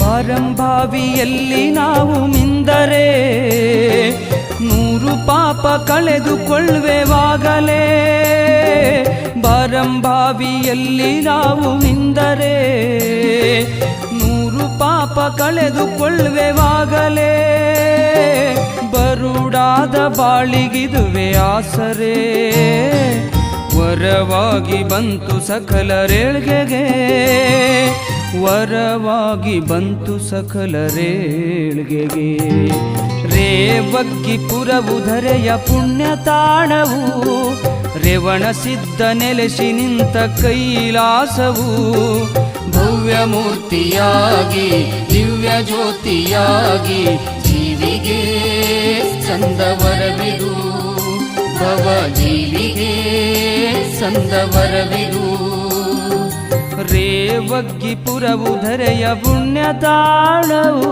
ಬಾರಂಭಾವಿಯಲ್ಲಿ ನಾವು ಮಿಂದರೆ 100 ಪಾಪ ಕಳೆದುಕೊಳ್ಳುವೆವಾಗಲೇ. ಬಾರಂಭಾವಿಯಲ್ಲಿ ನಾವು ಮಿಂದರೆ 100 ಪಾಪ ಕಳೆದುಕೊಳ್ಳುವೆವಾಗಲೇ. ಬರುಡಾದ ಬಾಳಿಗಿದುವೆ ಆಸರೆ, ವರವಾಗಿ ಬಂತು ಸಕಲರೇಳ್ಗೆಗೆ. ವರವಾಗಿ ಬಂತು ಸಕಲರೇಳ್ಗೆಗೆ. ರೇವಗ್ಗಿಪುರವು ಧರೆಯ ಪುಣ್ಯ ತಾಣವು, ರೇವಣ ಸಿದ್ಧ ನೆಲೆಸಿ ನಿಂತ ಕೈಲಾಸವು. ಭವ್ಯ ಮೂರ್ತಿಯಾಗಿ ದಿವ್ಯ ಜ್ಯೋತಿಯಾಗಿ ಜೀವಿಗೆ ಸಂದವರವಿದು. ಭವ ಜೀವಿಗೆ ಸಂದವರವಿದು. ರೇವಗ್ಗಿಪುರವು ಧರೆಯ ಪುಣ್ಯ ತಾಣವು.